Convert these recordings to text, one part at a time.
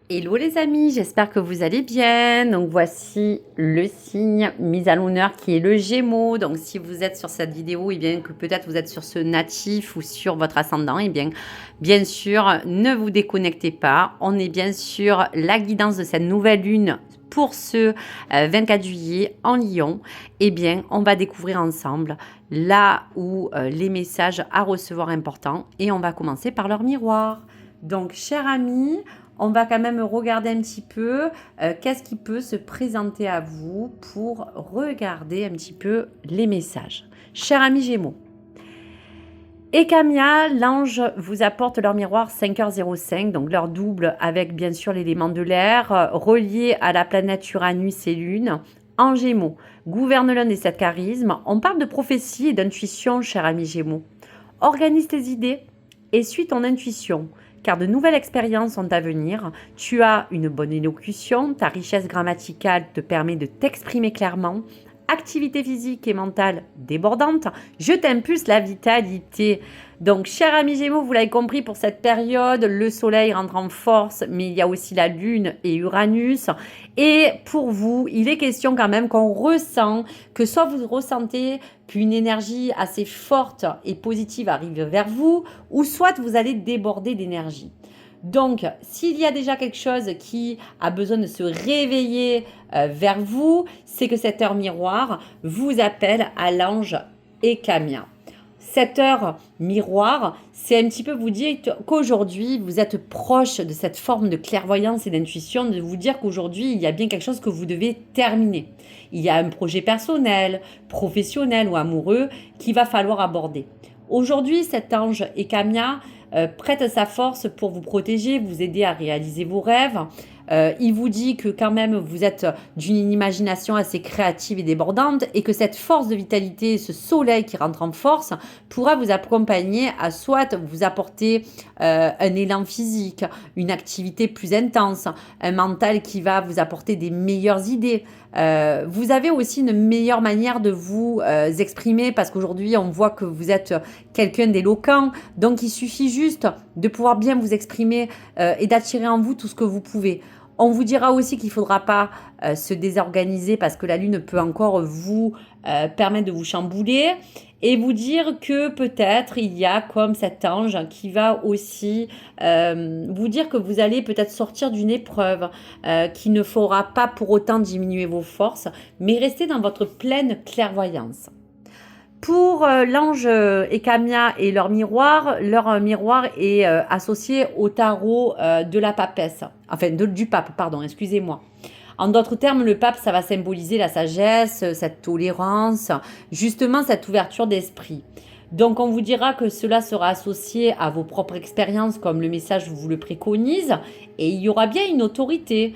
Hello les amis, j'espère que vous allez bien. Donc voici le signe mis à l'honneur qui est le Gémeaux. Donc si vous êtes sur cette vidéo, et bien que peut-être vous êtes sur ce natif ou sur votre ascendant, et bien sûr, ne vous déconnectez pas. On est bien sûr la guidance de cette nouvelle lune pour ce 24 juillet en Lion. Eh bien, on va découvrir ensemble là où les messages à recevoir importants et on va commencer par leur miroir. Donc, chers amis, on va quand même regarder un petit peu qu'est-ce qui peut se présenter à vous pour regarder un petit peu les messages. Chers amis Gémeaux, et Camia, l'ange vous apporte leur miroir 5h05, donc leur double avec bien sûr l'élément de l'air, relié à la planète Uranus et Lune. En Gémeaux, gouverne l'un des 7 charismes. On parle de prophétie et d'intuition, cher ami Gémeaux. Organise tes idées et suis ton intuition, car de nouvelles expériences sont à venir. Tu as une bonne élocution, ta richesse grammaticale te permet de t'exprimer clairement. Activité physique et mentale débordante, je t'impulse la vitalité. Donc, cher ami Gémeaux, vous l'avez compris, pour cette période, le soleil rentre en force, mais il y a aussi la lune et Uranus. Et pour vous, il est question quand même qu'on ressent, que soit vous ressentez qu'une énergie assez forte et positive arrive vers vous, ou soit vous allez déborder d'énergie. Donc, s'il y a déjà quelque chose qui a besoin de se réveiller vers vous, c'est que cette heure miroir vous appelle à l'ange Ekamia. Cette heure miroir, c'est un petit peu vous dire qu'aujourd'hui, vous êtes proche de cette forme de clairvoyance et d'intuition, de vous dire qu'aujourd'hui, il y a bien quelque chose que vous devez terminer. Il y a un projet personnel, professionnel ou amoureux qu'il va falloir aborder. Aujourd'hui, cet ange Ekamia prête sa force pour vous protéger, vous aider à réaliser vos rêves. Il vous dit que quand même vous êtes d'une imagination assez créative et débordante et que cette force de vitalité, ce soleil qui rentre en force, pourra vous accompagner à soit vous apporter un élan physique, une activité plus intense, un mental qui va vous apporter des meilleures idées. Vous avez aussi une meilleure manière de vous exprimer parce qu'aujourd'hui on voit que vous êtes quelqu'un d'éloquent, donc il suffit juste de pouvoir bien vous exprimer et d'attirer en vous tout ce que vous pouvez. On vous dira aussi qu'il ne faudra pas se désorganiser parce que la lune peut encore vous permettre de vous chambouler et vous dire que peut-être il y a comme cet ange qui va aussi vous dire que vous allez peut-être sortir d'une épreuve qui ne fera pas pour autant diminuer vos forces, mais rester dans votre pleine clairvoyance. Pour l'ange Ekamia et leur miroir est associé au tarot de la papesse, enfin du pape, pardon, excusez-moi. En d'autres termes, le pape, ça va symboliser la sagesse, cette tolérance, justement cette ouverture d'esprit. Donc on vous dira que cela sera associé à vos propres expériences comme le message vous le préconise et il y aura bien une autorité,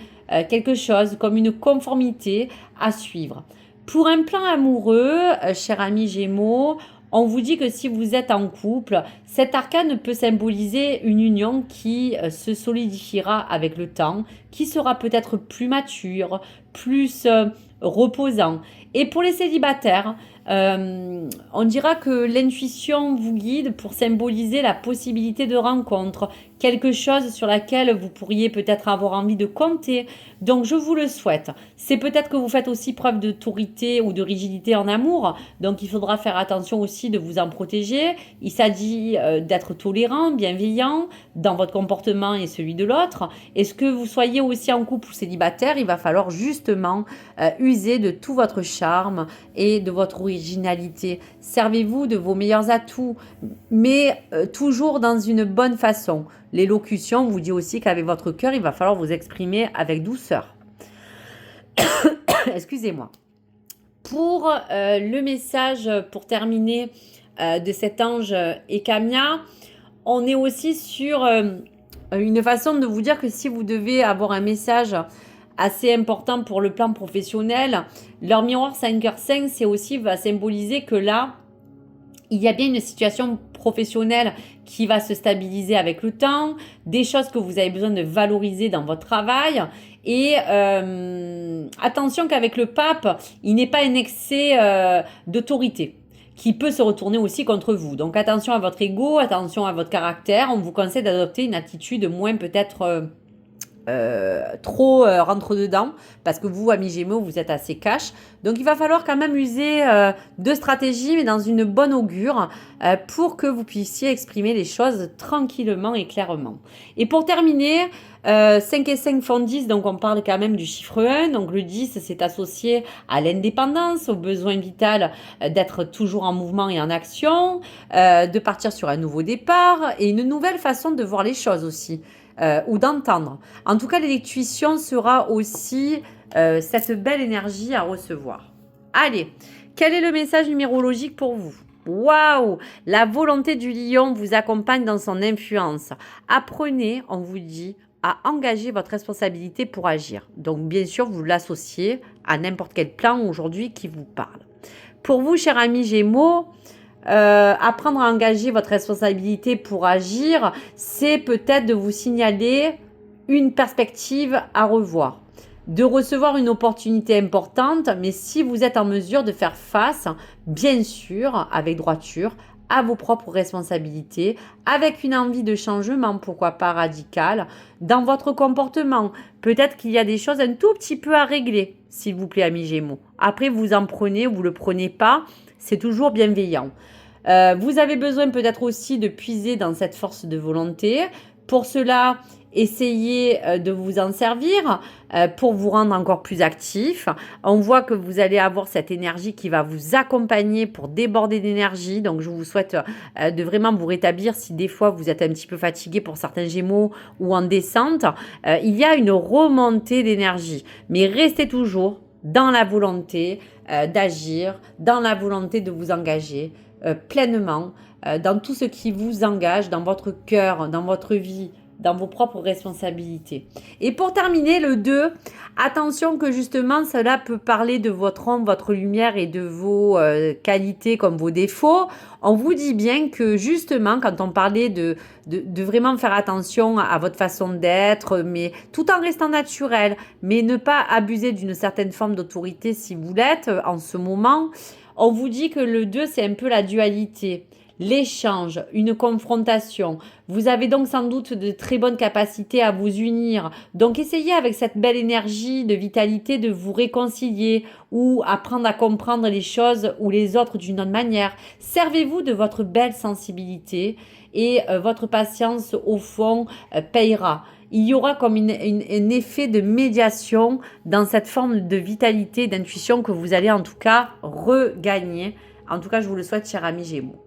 quelque chose comme une conformité à suivre. Pour un plan amoureux, cher ami Gémeaux, on vous dit que si vous êtes en couple, cet arcane peut symboliser une union qui se solidifiera avec le temps, qui sera peut-être plus mature, plus reposant. Et pour les célibataires, on dira que l'intuition vous guide pour symboliser la possibilité de rencontre, quelque chose sur laquelle vous pourriez peut-être avoir envie de compter. Donc je vous le souhaite. C'est peut-être que vous faites aussi preuve d'autorité ou de rigidité en amour, donc il faudra faire attention aussi de vous en protéger. Il s'agit d'être tolérant, bienveillant dans votre comportement et celui de l'autre. Est-ce que vous soyez aussi en couple ou célibataire, il va falloir justement user de tout votre charme et de votre originalité. Servez-vous de vos meilleurs atouts, mais toujours dans une bonne façon. L'élocution vous dit aussi qu'avec votre cœur, il va falloir vous exprimer avec douceur. Excusez-moi. Pour le message, pour terminer, de cet ange Ekamia, on est aussi sur une façon de vous dire que si vous devez avoir un message assez important pour le plan professionnel, leur miroir 5h5, c'est aussi va symboliser que là, il y a bien une situation professionnelle qui va se stabiliser avec le temps, des choses que vous avez besoin de valoriser dans votre travail. Et attention qu'avec le pape, il n'est pas un excès d'autorité qui peut se retourner aussi contre vous. Donc attention à votre ego, attention à votre caractère. On vous conseille d'adopter une attitude moins peut-être trop rentre dedans, parce que vous, amis Gémeaux, vous êtes assez cash. Donc il va falloir quand même user de stratégie, mais dans une bonne augure, pour que vous puissiez exprimer les choses tranquillement et clairement. Et pour terminer, 5 et 5 font 10, donc on parle quand même du chiffre 1. Donc le 10, c'est associé à l'indépendance, au besoin vital d'être toujours en mouvement et en action, de partir sur un nouveau départ et une nouvelle façon de voir les choses aussi, ou d'entendre. En tout cas, l'intuition sera aussi cette belle énergie à recevoir. Allez, quel est le message numérologique pour vous? Waouh! La volonté du lion vous accompagne dans son influence. Apprenez, on vous dit, à engager votre responsabilité pour agir. Donc, bien sûr, vous l'associez à n'importe quel plan aujourd'hui qui vous parle. Pour vous, cher ami Gémeaux, apprendre à engager votre responsabilité pour agir, c'est peut-être de vous signaler une perspective à revoir, de recevoir une opportunité importante, mais si vous êtes en mesure de faire face, bien sûr, avec droiture, à vos propres responsabilités, avec une envie de changement, pourquoi pas radical, dans votre comportement. Peut-être qu'il y a des choses un tout petit peu à régler, s'il vous plaît, amis Gémeaux. Après, vous en prenez ou vous ne le prenez pas, c'est toujours bienveillant. Vous avez besoin peut-être aussi de puiser dans cette force de volonté. Pour cela, essayez de vous en servir pour vous rendre encore plus actif. On voit que vous allez avoir cette énergie qui va vous accompagner pour déborder d'énergie. Donc, je vous souhaite de vraiment vous rétablir si des fois vous êtes un petit peu fatigué pour certains Gémeaux ou en descente. Il y a une remontée d'énergie, mais restez toujours dans la volonté d'agir, dans la volonté de vous engager pleinement dans tout ce qui vous engage, dans votre cœur, dans votre vie, dans vos propres responsabilités. Et pour terminer, le 2, attention que justement, cela peut parler de votre ombre, votre lumière et de vos qualités comme vos défauts. On vous dit bien que justement, quand on parlait de vraiment faire attention à votre façon d'être, mais tout en restant naturel, mais ne pas abuser d'une certaine forme d'autorité si vous l'êtes en ce moment, on vous dit que le 2, c'est un peu la dualité, l'échange, une confrontation. Vous avez donc sans doute de très bonnes capacités à vous unir. Donc essayez avec cette belle énergie de vitalité de vous réconcilier ou apprendre à comprendre les choses ou les autres d'une autre manière. Servez-vous de votre belle sensibilité et votre patience au fond payera. Il y aura comme un effet de médiation dans cette forme de vitalité, d'intuition que vous allez en tout cas regagner. En tout cas, je vous le souhaite, cher ami Gémeaux.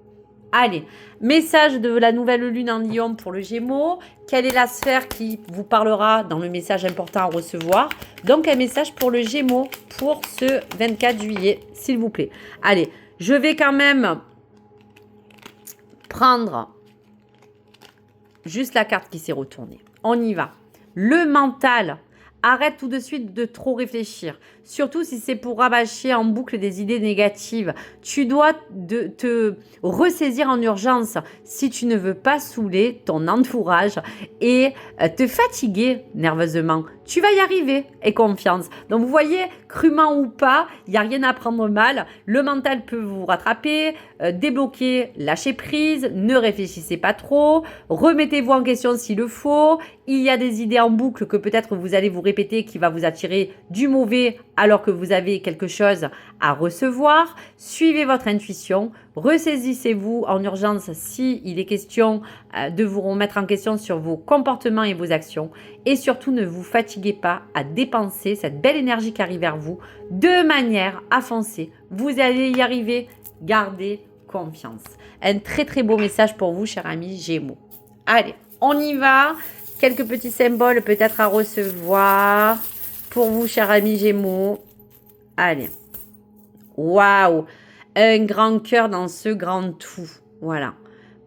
Allez, message de la nouvelle lune en Lion pour le Gémeaux. Quelle est la sphère qui vous parlera dans le message important à recevoir? Donc, un message pour le Gémeaux pour ce 24 juillet, s'il vous plaît. Allez, je vais quand même prendre juste la carte qui s'est retournée. On y va. Le mental. Arrête tout de suite de trop réfléchir. Surtout si c'est pour rabâcher en boucle des idées négatives. Tu dois te ressaisir en urgence si tu ne veux pas saouler ton entourage et te fatiguer nerveusement. Tu vas y arriver, aie confiance. Donc vous voyez, crûment ou pas, il n'y a rien à prendre mal. Le mental peut vous rattraper, débloquer, lâcher prise, ne réfléchissez pas trop, remettez-vous en question s'il le faut. Il y a des idées en boucle que peut-être vous allez vous répéter qui va vous attirer du mauvais alors que vous avez quelque chose à recevoir. Suivez votre intuition, ressaisissez-vous en urgence si il est question de vous remettre en question sur vos comportements et vos actions. Et surtout, ne vous fatiguez pas à dépenser cette belle énergie qui arrive vers vous de manière à foncer. Vous allez y arriver, gardez confiance. Un très très beau message pour vous, chers amis Gémeaux. Allez, on y va. Quelques petits symboles peut-être à recevoir pour vous, chers amis Gémeaux. Allez. Waouh! Un grand cœur dans ce grand tout. Voilà.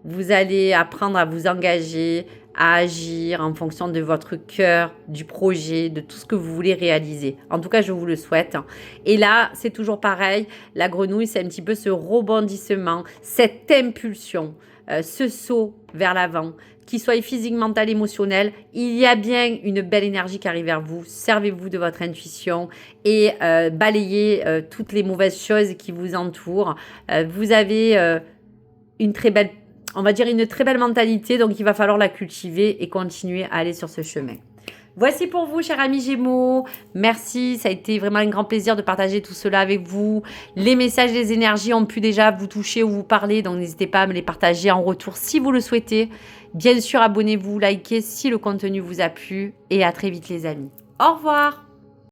Vous allez apprendre à vous engager, à agir en fonction de votre cœur, du projet, de tout ce que vous voulez réaliser. En tout cas, je vous le souhaite. Et là, c'est toujours pareil. La grenouille, c'est un petit peu ce rebondissement, cette impulsion, ce saut vers l'avant, qu'il soit physique, mental, émotionnel. Il y a bien une belle énergie qui arrive vers vous. Servez-vous de votre intuition et balayez toutes les mauvaises choses qui vous entourent. Vous avez une très belle, on va dire une très belle mentalité, donc il va falloir la cultiver et continuer à aller sur ce chemin. Voici pour vous, chers amis Gémeaux. Merci, ça a été vraiment un grand plaisir de partager tout cela avec vous. Les messages, les énergies ont pu déjà vous toucher ou vous parler, donc n'hésitez pas à me les partager en retour si vous le souhaitez. Bien sûr, abonnez-vous, likez si le contenu vous a plu et à très vite les amis. Au revoir.